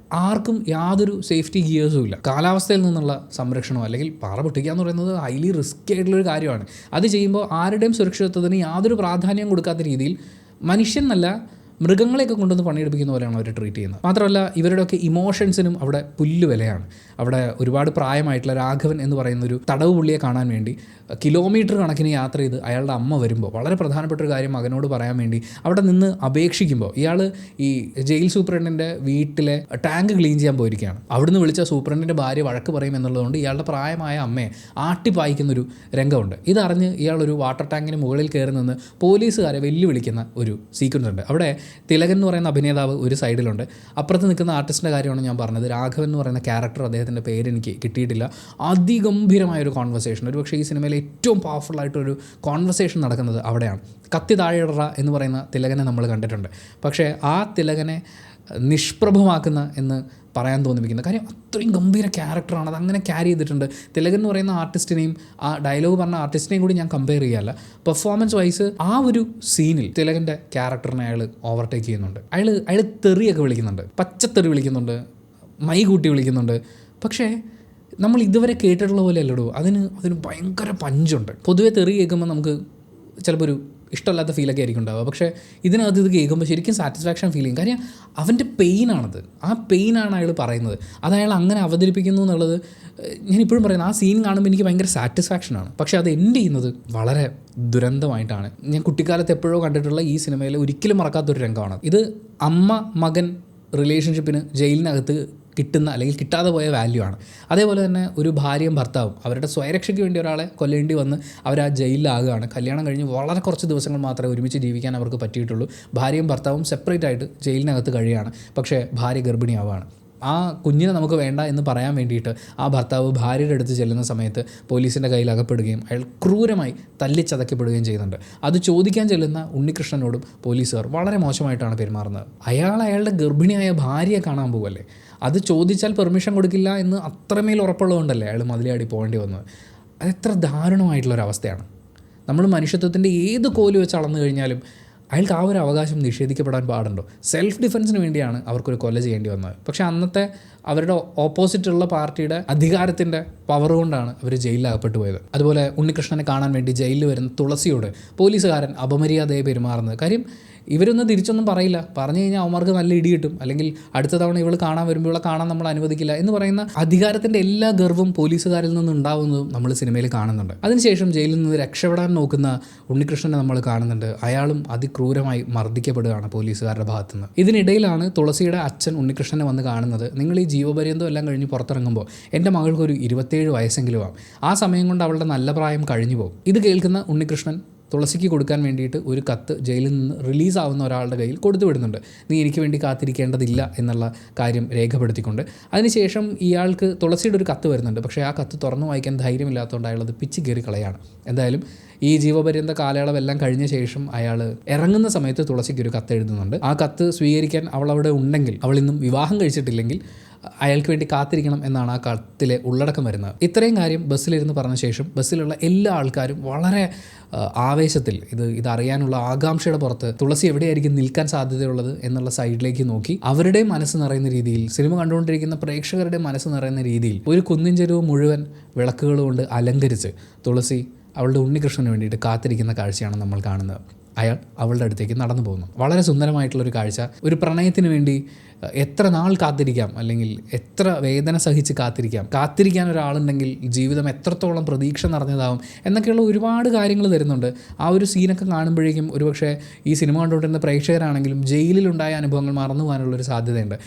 Speaker 1: ആർക്കും യാതൊരു സേഫ്റ്റി ഗിയേഴ്സും ഇല്ല. കാലാവസ്ഥയിൽ നിന്നുള്ള സംരക്ഷണമോ അല്ലെങ്കിൽ പാറ പൊട്ടിക്കുക എന്ന് പറയുന്നത് ഹൈലി റിസ്കി ആയിട്ടുള്ളൊരു കാര്യമാണ്. അത് ചെയ്യുമ്പോൾ ആരുടെയും സുരക്ഷിതത്വത്തിന് യാതൊരു പ്രാധാന്യം കൊടുക്കാത്ത രീതിയിൽ മനുഷ്യനല്ല മൃഗങ്ങളെയൊക്കെ കൊണ്ടുവന്ന് പണിയെടുപ്പിക്കുന്ന പോലെയാണ് അവർ ട്രീറ്റ് ചെയ്യുന്നത്. മാത്രമല്ല ഇവരുടെയൊക്കെ ഇമോഷൻസിനും അവിടെ പുല്ല് വിലയാണ്. അവിടെ ഒരുപാട് പ്രായമായിട്ടുള്ള രാഘവൻ എന്ന് പറയുന്ന ഒരു തടവ് പുള്ളിയെ കാണാൻ വേണ്ടി കിലോമീറ്റർ കണക്കിന് യാത്ര ചെയ്ത് അയാളുടെ അമ്മ വരുമ്പോൾ വളരെ പ്രധാനപ്പെട്ട ഒരു കാര്യം മകനോട് പറയാൻ വേണ്ടി അവിടെ നിന്ന് അപേക്ഷിക്കുമ്പോൾ ഇയാൾ ഈ ജയിൽ സൂപ്രണ്ടിൻ്റെ വീട്ടിലെ ടാങ്ക് ക്ലീൻ ചെയ്യാൻ പോയിരിക്കുകയാണ്. അവിടുന്ന് വിളിച്ച സൂപ്രണ്ടിൻ്റെ ഭാര്യ വഴക്ക് പറയും എന്നുള്ളതുകൊണ്ട് ഇയാളുടെ പ്രായമായ അമ്മയെ ആട്ടിപ്പായിക്കുന്നൊരു രംഗമുണ്ട്. ഇതറിഞ്ഞ് ഇയാളൊരു വാട്ടർ ടാങ്കിന് മുകളിൽ കയറി നിന്ന് പോലീസുകാരെ വെല്ലുവിളിക്കുന്ന ഒരു സീക്വൻസ് ഉണ്ട്. അവിടെ തിലകൻ എന്ന് പറയുന്ന അഭിനേതാവ് ഒരു സൈഡിലുണ്ട്. അപ്പുറത്ത് നിൽക്കുന്ന ആർട്ടിസ്റ്റിൻ്റെ കാര്യമാണ് ഞാൻ പറഞ്ഞത്. രാഘവൻ എന്ന് പറയുന്ന ക്യാരക്ടർ, അദ്ദേഹത്തിൻ്റെ പേര് എനിക്ക് കിട്ടിയിട്ടില്ല. അതിഗംഭീരമായൊരു കോൺവെർസേഷൻ, ഒരു പക്ഷേ ഈ സിനിമയിലെ ഏറ്റവും പവർഫുള്ളായിട്ടൊരു കോൺവെർസേഷൻ നടക്കുന്നത് അവിടെയാണ്. കത്തി താഴെയിടറ എന്ന് പറയുന്ന തിലകനെ നമ്മൾ കണ്ടിട്ടുണ്ട്. പക്ഷേ ആ തിലകനെ നിഷ്പ്രഭമാക്കുന്ന എന്ന് പറയാൻ തോന്നിപ്പിക്കുന്ന കാര്യം അത്രയും ഗംഭീര ക്യാരക്ടറാണ്, അതങ്ങനെ ക്യാരി ചെയ്തിട്ടുണ്ട്. തിലകൻ എന്ന് പറയുന്ന ആർട്ടിസ്റ്റിനെയും ആ ഡയലോഗ് പറഞ്ഞ ആർട്ടിസ്റ്റിനെയും കൂടി ഞാൻ കമ്പയർ ചെയ്യാല്ല. പെർഫോമൻസ് വൈസ് ആ ഒരു സീനിൽ തിലകൻ്റെ ക്യാരക്ടറിനെ അയാൾ ഓവർടേക്ക് ചെയ്യുന്നുണ്ട്. അയാൾ തെറിയൊക്കെ വിളിക്കുന്നുണ്ട്, പച്ചത്തെറി വിളിക്കുന്നുണ്ട്, മൈ കൂട്ടി വിളിക്കുന്നുണ്ട്. പക്ഷേ നമ്മൾ ഇതുവരെ കേട്ടിട്ടുള്ള പോലെ അല്ലടോ, അതിന് ഭയങ്കര പഞ്ചുണ്ട്. പൊതുവെ തെറി കേൾക്കുമ്പോൾ നമുക്ക് ചിലപ്പോൾ ഒരു ഇഷ്ടമില്ലാത്ത ഫീലൊക്കെ ആയിരിക്കും ഉണ്ടാവുക. പക്ഷേ ഇതിനകത്ത് ഇത് കേൾക്കുമ്പോൾ ശരിക്കും സാറ്റിസ്ഫാക്ഷൻ ഫീൽ ചെയ്യും. കാര്യം അവൻ്റെ പെയിനാണത്, ആ പെയിനാണ് അയാൾ പറയുന്നത്. അത് അയാൾ അങ്ങനെ അവതരിപ്പിക്കുന്നു എന്നുള്ളത് ഞാനിപ്പോഴും പറയുന്നത്. ആ സീൻ കാണുമ്പോൾ എനിക്ക് ഭയങ്കര സാറ്റിസ്ഫാക്ഷനാണ്. പക്ഷേ അത് എൻഡ് ചെയ്യുന്നത് വളരെ ദുരന്തമായിട്ടാണ്. ഞാൻ കുട്ടിക്കാലത്ത് എപ്പോഴോ കണ്ടിട്ടുള്ള ഈ സിനിമയിൽ ഒരിക്കലും മറക്കാത്തൊരു രംഗമാണ് ഇത്. അമ്മ മകൻ റിലേഷൻഷിപ്പിന് ജയിലിനകത്ത് കിട്ടുന്ന അല്ലെങ്കിൽ കിട്ടാതെ പോയ വാല്യൂ ആണ്. അതേപോലെ തന്നെ ഒരു ഭാര്യയും ഭർത്താവും അവരുടെ സ്വയരക്ഷയ്ക്ക് വേണ്ടി ഒരാളെ കൊല്ലേണ്ടി വന്ന് അവർ ആ ജയിലിലാകുകയാണ്. കല്യാണം കഴിഞ്ഞ് വളരെ കുറച്ച് ദിവസങ്ങൾ മാത്രമേ ഒരുമിച്ച് ജീവിക്കാൻ അവർക്ക് പറ്റിയിട്ടുള്ളൂ. ഭാര്യയും ഭർത്താവും സെപ്പറേറ്റ് ആയിട്ട് ജയിലിനകത്ത് കഴിയുകയാണ്. പക്ഷേ ഭാര്യ ഗർഭിണിയാവുകയാണ്. ആ കുഞ്ഞിനെ നമുക്ക് വേണ്ട എന്ന് പറയാൻ വേണ്ടിയിട്ട് ആ ഭർത്താവ് ഭാര്യയുടെ അടുത്ത് ചെല്ലുന്ന സമയത്ത് പോലീസിൻ്റെ കയ്യിൽ അകപ്പെടുകയും അയാൾ ക്രൂരമായി തല്ലിച്ചതക്കപ്പെടുകയും ചെയ്യുന്നുണ്ട്. അത് ചോദിക്കാൻ ചെല്ലുന്ന ഉണ്ണികൃഷ്ണനോടും പോലീസുകാർ വളരെ മോശമായിട്ടാണ് പെരുമാറുന്നത്. അയാളുടെ ഗർഭിണിയായ ഭാര്യയെ കാണാൻ പോകുമല്ലേ, അത് ചോദിച്ചാൽ പെർമിഷൻ കൊടുക്കില്ല എന്ന് അത്രമേൽ ഉറപ്പുള്ളതുകൊണ്ടല്ലേ അയാൾ മതിലാടി പോകേണ്ടി വന്നത്. അതെത്ര ദാരുണമായിട്ടുള്ളൊരവസ്ഥയാണ്. നമ്മൾ മനുഷ്യത്വത്തിൻ്റെ ഏത് കോല് വെച്ച് അളന്നു കഴിഞ്ഞാലും അയാൾക്ക് ആ ഒരു അവകാശം നിഷേധിക്കപ്പെടാൻ പാടുണ്ടോ? സെൽഫ് ഡിഫെൻസിന് വേണ്ടിയാണ് അവർക്കൊരു കൊല ചെയ്യേണ്ടി വന്നത്. പക്ഷേ അന്നത്തെ അവരുടെ ഓപ്പോസിറ്റുള്ള പാർട്ടിയുടെ അധികാരത്തിൻ്റെ പവർ കൊണ്ടാണ് അവർ ജയിലിലകപ്പെട്ടു പോയത്. അതുപോലെ ഉണ്ണികൃഷ്ണനെ കാണാൻ വേണ്ടി ജയിലിൽ വരുന്ന തുളസിയോട് പോലീസുകാരൻ അപമര്യാദയെ പെരുമാറുന്നത്. കാര്യം ഇവരൊന്നും തിരിച്ചൊന്നും പറയില്ല, പറഞ്ഞു കഴിഞ്ഞാൽ അവന്മാർക്ക് നല്ല ഇടി കിട്ടും, അല്ലെങ്കിൽ അടുത്ത തവണ ഇവൾ കാണാൻ വരുമ്പോൾ ഇവളെ കാണാൻ നമ്മൾ അനുവദിക്കില്ല എന്ന് പറയുന്ന അധികാരത്തിൻ്റെ എല്ലാ ഗർവും പോലീസുകാരിൽ നിന്നുണ്ടാവുന്നതും നമ്മൾ സിനിമയിൽ കാണുന്നുണ്ട്. അതിനുശേഷം ജയിലിൽ നിന്ന് രക്ഷപ്പെടാൻ നോക്കുന്ന ഉണ്ണികൃഷ്ണനെ നമ്മൾ കാണുന്നുണ്ട്. അയാളും അതിക്രൂരമായി മർദ്ദിക്കപ്പെടുകയാണ് പോലീസുകാരുടെ ഭാഗത്തുനിന്ന്. ഇതിനിടയിലാണ് തുളസിയുടെ അച്ഛൻ ഉണ്ണികൃഷ്ണനെ വന്ന് കാണുന്നത്. നിങ്ങൾ ഈ ജീവപര്യന്തം എല്ലാം കഴിഞ്ഞ് പുറത്തിറങ്ങുമ്പോൾ എൻ്റെ മകൾക്കൊരു 27 വയസ്സെങ്കിലും ആവും, ആ സമയം കൊണ്ട് അവളുടെ നല്ല പ്രായം കഴിഞ്ഞു പോകും. ഇത് കേൾക്കുന്ന ഉണ്ണികൃഷ്ണൻ തുളസിക്ക് കൊടുക്കാൻ വേണ്ടിയിട്ട് ഒരു കത്ത് ജയിലിൽ നിന്ന് റിലീസാവുന്ന ഒരാളുടെ കയ്യിൽ കൊടുത്തു വിടുന്നുണ്ട്. നീ എനിക്ക് വേണ്ടി കാത്തിരിക്കേണ്ടതില്ല എന്നുള്ള കാര്യം രേഖപ്പെടുത്തിക്കൊണ്ട്. അതിനുശേഷം ഇയാൾക്ക് തുളസിയുടെ ഒരു കത്ത് വരുന്നുണ്ട്. പക്ഷേ ആ കത്ത് തുറന്നു വായിക്കാൻ ധൈര്യമില്ലാത്തതുകൊണ്ട് അയാളത് പിച്ച് കയറി കളയാണ്. എന്തായാലും ഈ ജീവപര്യന്ത കാലയളവെല്ലാം കഴിഞ്ഞ ശേഷം അയാൾ ഇറങ്ങുന്ന സമയത്ത് തുളസിക്കൊരു കത്ത് എഴുതുന്നുണ്ട്. ആ കത്ത് സ്വീകരിക്കാൻ അവളവിടെ ഉണ്ടെങ്കിൽ, അവളിന്നും വിവാഹം കഴിച്ചിട്ടില്ലെങ്കിൽ അയാൾക്ക് വേണ്ടി കാത്തിരിക്കണം എന്നാണ് ആ കത്തിലെ ഉള്ളടക്കം വരുന്നത്. ഇത്രയും കാര്യം ബസ്സിലിരുന്ന് പറഞ്ഞ ശേഷം ബസ്സിലുള്ള എല്ലാ ആൾക്കാരും വളരെ ആവേശത്തിൽ ഇതറിയാനുള്ള ആകാംക്ഷയുടെ പുറത്ത് തുളസി എവിടെയായിരിക്കും നിൽക്കാൻ സാധ്യതയുള്ളത് എന്നുള്ള സൈഡിലേക്ക് നോക്കി അവരുടെ മനസ്സ് നിറയുന്ന രീതിയിൽ, സിനിമ കണ്ടുകൊണ്ടിരിക്കുന്ന പ്രേക്ഷകരുടെ മനസ്സ് നിറയുന്ന രീതിയിൽ ഒരു കുന്നിൻ ചെരുവ് മുഴുവൻ വിളക്കുകൾ കൊണ്ട് അലങ്കരിച്ച് തുളസി അവളുടെ ഉണ്ണികൃഷ്ണന് വേണ്ടിയിട്ട് കാത്തിരിക്കുന്ന കാഴ്ചയാണ് നമ്മൾ കാണുന്നത്. അയാൾ അവളുടെ അടുത്തേക്ക് നടന്നു പോകുന്നു. വളരെ സുന്ദരമായിട്ടുള്ളൊരു കാഴ്ച. ഒരു പ്രണയത്തിന് വേണ്ടി എത്ര നാൾ കാത്തിരിക്കാം, അല്ലെങ്കിൽ എത്ര വേദന സഹിച്ച് കാത്തിരിക്കാൻ ഒരാളുണ്ടെങ്കിൽ ജീവിതം എത്രത്തോളം പ്രതീക്ഷ നിറഞ്ഞതാവും എന്നൊക്കെയുള്ള ഒരുപാട് കാര്യങ്ങൾ തരുന്നുണ്ട്. ആ ഒരു സീനൊക്കെ കാണുമ്പോഴേക്കും ഒരുപക്ഷെ ഈ സിനിമ കണ്ടുകൊണ്ടിരുന്ന പ്രേക്ഷകരാണെങ്കിലും ജയിലിലുണ്ടായ അനുഭവങ്ങൾ മറന്നു പോകാനുള്ളൊരു സാധ്യതയുണ്ട്.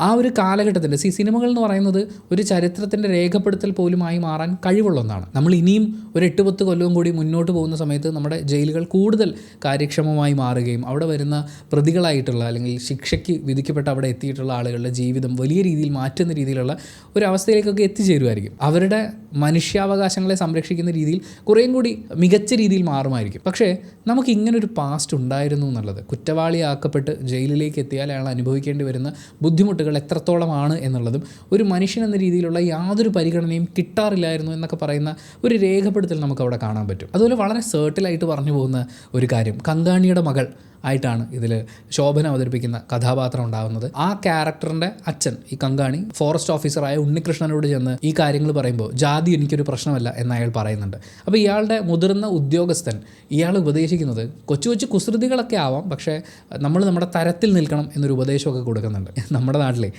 Speaker 1: ആ ഒരു കാലഘട്ടത്തിൻ്റെ സിനിമകൾ എന്ന് പറയുന്നത് ഒരു ചരിത്രത്തിൻ്റെ രേഖപ്പെടുത്തൽ പോലുമായി മാറാൻ കഴിവുള്ള ഒന്നാണ്. നമ്മൾ ഇനിയും ഒരു 8-10 കൊല്ലവും കൂടി മുന്നോട്ട് പോകുന്ന സമയത്ത് നമ്മുടെ ജയിലുകൾ കൂടുതൽ കാര്യക്ഷമമായി മാറുകയും അവിടെ വരുന്ന പ്രതികളായിട്ടുള്ള അല്ലെങ്കിൽ ശിക്ഷയ്ക്ക് വിധിക്കപ്പെട്ട അവിടെ എത്തിയിട്ടുള്ള ആളുകളുടെ ജീവിതം വലിയ രീതിയിൽ മാറ്റുന്ന രീതിയിലുള്ള ഒരു അവസ്ഥയിലേക്കൊക്കെ എത്തിച്ചേരുമായിരിക്കും. അവരുടെ മനുഷ്യാവകാശങ്ങളെ സംരക്ഷിക്കുന്ന രീതിയിൽ കുറേയും കൂടി മികച്ച രീതിയിൽ മാറുമായിരിക്കും. പക്ഷേ നമുക്ക് ഇങ്ങനൊരു പാസ്റ്റ് ഉണ്ടായിരുന്നു എന്നുള്ളത്, കുറ്റവാളിയാക്കപ്പെട്ട് ജയിലിലേക്ക് എത്തിയാൽ അയാൾ അനുഭവിക്കേണ്ടി വരുന്ന ബുദ്ധിമുട്ടുകൾ എത്രത്തോളമാണ് എന്നുള്ളതും ഒരു മനുഷ്യൻ എന്ന രീതിയിലുള്ള യാതൊരു പരിഗണനയും കിട്ടാറില്ലായിരുന്നു എന്നൊക്കെ പറയുന്ന ഒരു രേഖപ്പെടുത്തൽ നമുക്ക് അവിടെ കാണാൻ പറ്റും. അതുപോലെ വളരെ സേർട്ടിലായിട്ട് പറഞ്ഞു പോകുന്ന ഒരു കാര്യം, കങ്കാണിയുടെ മകൾ ആയിട്ടാണ് ഇതിൽ ശോഭന അവതരിപ്പിക്കുന്ന കഥാപാത്രം ഉണ്ടാകുന്നത്. ആ ക്യാരക്ടറിൻ്റെ അച്ഛൻ, ഈ കങ്കാണി, ഫോറസ്റ്റ് ഓഫീസറായ ഉണ്ണികൃഷ്ണനോട് ചെന്ന് ഈ കാര്യങ്ങൾ പറയുമ്പോൾ ജാതി എനിക്കൊരു പ്രശ്നമല്ല എന്ന് അയാൾ പറയുന്നുണ്ട്. അപ്പോൾ ഇയാളുടെ മുതിർന്ന ഉദ്യോഗസ്ഥൻ ഇയാൾ ഉപദേശിക്കുന്നത് കൊച്ചു കൊച്ചു കുസൃതികളൊക്കെ ആവാം, പക്ഷേ നമ്മൾ നമ്മുടെ തരത്തിൽ നിൽക്കണം എന്നൊരു ഉപദേശമൊക്കെ കൊടുക്കുന്നുണ്ട്. നമ്മുടെ നാട്ടിലെ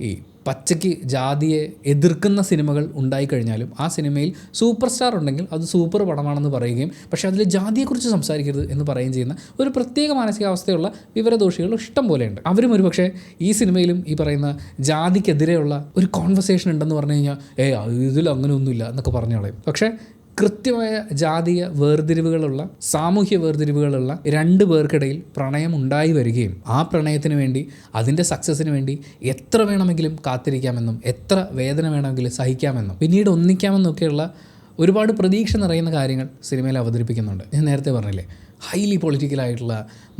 Speaker 1: ഈ പച്ചയ്ക്ക് ജാതിയെ എതിർക്കുന്ന സിനിമകൾ ഉണ്ടായിക്കഴിഞ്ഞാലും ആ സിനിമയിൽ സൂപ്പർ സ്റ്റാർ ഉണ്ടെങ്കിൽ അത് സൂപ്പർ പടമാണെന്ന് പറയുകയും പക്ഷേ അതിൽ ജാതിയെക്കുറിച്ച് സംസാരിക്കരുത് എന്ന് പറയുകയും ചെയ്യുന്ന ഒരു പ്രത്യേക മാനസികാവസ്ഥയുള്ള വിവരദോഷികൾ ഇഷ്ടം പോലെയുണ്ട്. അവരും ഒരു പക്ഷേ ഈ സിനിമയിലും ഈ പറയുന്ന ജാതിക്കെതിരെയുള്ള ഒരു കോൺവെർസേഷൻ ഉണ്ടെന്ന് പറഞ്ഞു കഴിഞ്ഞാൽ ഇതിൽ അങ്ങനെ ഒന്നുമില്ല എന്നൊക്കെ പറഞ്ഞു കളയും. പക്ഷേ കൃത്യമായ ജാതീയ വേർതിരിവുകളുള്ള, സാമൂഹ്യ വേർതിരിവുകളുള്ള 2 പേർക്കിടയിൽ പ്രണയം ഉണ്ടായി വരികയും ആ പ്രണയത്തിന് വേണ്ടി, അതിൻ്റെ സക്സസ്സിന് വേണ്ടി എത്ര വേണമെങ്കിലും കാത്തിരിക്കാമെന്നും എത്ര വേദന വേണമെങ്കിലും സഹിക്കാമെന്നും പിന്നീട് ഒന്നിക്കാമെന്നൊക്കെയുള്ള ഒരുപാട് പ്രതീക്ഷ നിറയുന്ന കാര്യങ്ങൾ സിനിമയിൽ അവതരിപ്പിക്കുന്നുണ്ട്. ഞാൻ നേരത്തെ പറഞ്ഞില്ലേ, ഹൈലി പൊളിറ്റിക്കലായിട്ടുള്ള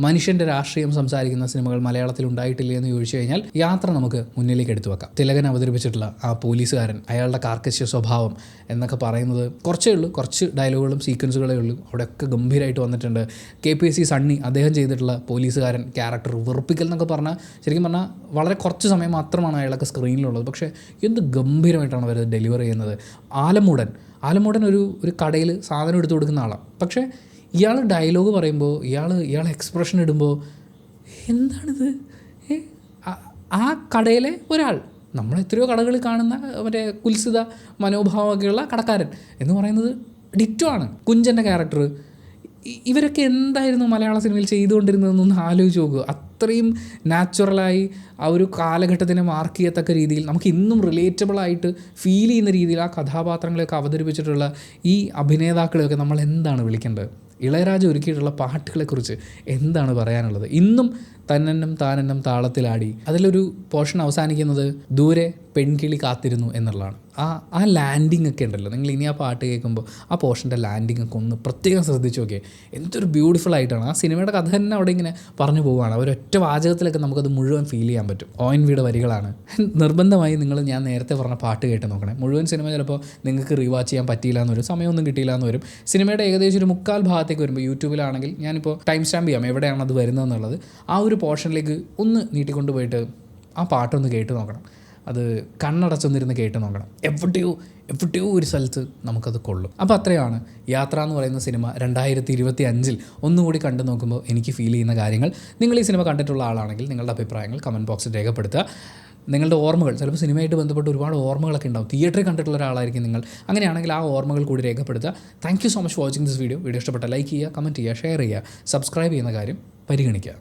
Speaker 1: മനുഷ്യൻ്റെ രാഷ്ട്രീയം സംസാരിക്കുന്ന സിനിമകൾ മലയാളത്തിൽ ഉണ്ടായിട്ടില്ലേ എന്ന് ചോദിച്ചു കഴിഞ്ഞാൽ യാത്ര നമുക്ക് മുന്നിലേക്ക് എടുത്തു വെക്കാം. തിലകൻ അവതരിപ്പിച്ചിട്ടുള്ള ആ പോലീസുകാരൻ, അയാളുടെ കാർക്കശ്യ സ്വഭാവം എന്നൊക്കെ കുറച്ചേ ഉള്ളൂ, കുറച്ച് ഡയലോഗുകളും സീക്വൻസുകളേ ഉള്ളൂ. അവിടെയൊക്കെ ഗംഭീരമായിട്ട് വന്നിട്ടുണ്ട്. KPSC സണ്ണി അദ്ദേഹം ചെയ്തിട്ടുള്ള പോലീസുകാരൻ ക്യാരക്ടർ വെറുപ്പിക്കൽ എന്നൊക്കെ പറഞ്ഞാൽ ശരിക്കും പറഞ്ഞാൽ വളരെ കുറച്ച് സമയം മാത്രമാണ് അയാളൊക്കെ സ്ക്രീനിലുള്ളത്. പക്ഷേ എന്ത് ഗംഭീരമായിട്ടാണ് അവർ ഡെലിവർ ചെയ്യുന്നത്. ആലമൂടൻ ഒരു കടയിൽ സാധനം എടുത്തു കൊടുക്കുന്ന ആളാണ്. പക്ഷേ ഇയാൾ ഡയലോഗ് പറയുമ്പോൾ, ഇയാൾ എക്സ്പ്രഷൻ ഇടുമ്പോൾ എന്താണിത്? ആ കടയിലെ ഒരാൾ, നമ്മൾ എത്രയോ കടകളിൽ കാണുന്ന മറ്റേ കുൽസിത മനോഭാവമൊക്കെയുള്ള കടക്കാരൻ എന്ന് പറയുന്നത് ഡിറ്റോ ആണ്. കുഞ്ചൻ്റെ ക്യാരക്ടർ, ഇവരൊക്കെ എന്തായിരുന്നു മലയാള സിനിമയിൽ ചെയ്തുകൊണ്ടിരുന്നതെന്നൊന്ന് ആലോചിച്ച് നോക്കുക. അത്രയും നാച്ചുറലായി ആ ഒരു കാലഘട്ടത്തിനെ മാർക്ക് ചെയ്യത്തക്ക രീതിയിൽ നമുക്ക് ഇന്നും റിലേറ്റബിളായിട്ട് ഫീൽ ചെയ്യുന്ന രീതിയിൽ ആ കഥാപാത്രങ്ങളെയൊക്കെ അവതരിപ്പിച്ചിട്ടുള്ള ഈ അഭിനേതാക്കളെയൊക്കെ നമ്മൾ എന്താണ് വിളിക്കേണ്ടത്? ഇളയരാജ ഒരുക്കിയിട്ടുള്ള പാട്ടുകളെക്കുറിച്ച് എന്താണ് പറയാനുള്ളത്? ഇന്നും തന്നെന്നും താനെന്നും താളത്തിലാടി അതിലൊരു പോർഷൻ അവസാനിക്കുന്നത് ദൂരെ പെൺകിളി കാത്തിരുന്നു എന്നുള്ളതാണ്. ആ ലാൻഡിങ് ഒക്കെ ഉണ്ടല്ലോ, നിങ്ങൾ ഇനി ആ പാട്ട് കേൾക്കുമ്പോൾ ആ പോർഷൻ്റെ ലാൻഡിങ് ഒക്കെ ഒന്ന് പ്രത്യേകം ശ്രദ്ധിച്ച് നോക്കിയേ. എന്തൊരു ബ്യൂട്ടിഫുൾ ആയിട്ടാണ് ആ സിനിമയുടെ കഥ തന്നെ അവിടെ ഇങ്ങനെ പറഞ്ഞു പോവുകയാണ്. ഒരൊറ്റ വാചകത്തിലൊക്കെ നമുക്കത് മുഴുവൻ ഫീൽ ചെയ്യാൻ പറ്റും. ONVയുടെ വരികളാണ്. നിർബന്ധമായി നിങ്ങൾ ഞാൻ നേരത്തെ പറഞ്ഞ പാട്ട് കേട്ട് നോക്കണേ. മുഴുവൻ സിനിമ ചിലപ്പോൾ നിങ്ങൾക്ക് റീവാച്ച് ചെയ്യാൻ പറ്റിയില്ല എന്ന് വരും, സമയമൊന്നും കിട്ടിയില്ല എന്ന് വരും. സിനിമയുടെ ഏകദേശം ഒരു 3/4 ഭാഗത്തേക്ക് വരുമ്പോൾ യൂട്യൂബിലാണെങ്കിൽ ഞാനിപ്പോൾ ടൈം സ്റ്റാമ്പ് ചെയ്യാം എവിടെയാണ് അത് വരുന്നതെന്നുള്ളത്. ആ ഒരു പോർഷനിലേക്ക് ഒന്ന് നീട്ടിക്കൊണ്ട് പോയിട്ട് ആ പാട്ടൊന്ന് കേട്ട് നോക്കണം. അത് കണ്ണടച്ചൊന്നിരുന്ന് കേട്ട് നോക്കണം. എവിടെയോ ഒരു സ്ഥലത്ത് നമുക്കത് കൊള്ളും. അപ്പോൾ അത്രയാണ് യാത്ര എന്ന് പറയുന്ന സിനിമ 2025 ഒന്നുകൂടി കണ്ടു നോക്കുമ്പോൾ എനിക്ക് ഫീൽ ചെയ്യുന്ന കാര്യങ്ങൾ. നിങ്ങൾ ഈ സിനിമ കണ്ടിട്ടുള്ള ആളാണെങ്കിൽ നിങ്ങളുടെ അഭിപ്രായങ്ങൾ കമൻറ്റ് ബോക്സിൽ രേഖപ്പെടുത്തുക. നിങ്ങളുടെ ഓർമ്മകൾ, ചിലപ്പോൾ സിനിമയായിട്ട് ബന്ധപ്പെട്ട് ഒരുപാട് ഓർമ്മകളൊക്കെ ഉണ്ടാവും. തിയേറ്ററിൽ കണ്ടിട്ടുള്ള ഒരാളായിരിക്കും നിങ്ങൾ. അങ്ങനെയാണെങ്കിൽ ആ ഓർമ്മകൾ കൂടി രേഖപ്പെടുത്തുക. Thank you so much for watching this video. Video ഇഷ്ടപ്പെട്ട ലൈക്ക് ചെയ്യുക, കമൻറ്റ് ചെയ്യുക, ഷെയർ ചെയ്യുക, സബ്സ്ക്രൈബ് ചെയ്യുന്ന കാര്യം പരിഗണിക്കുക.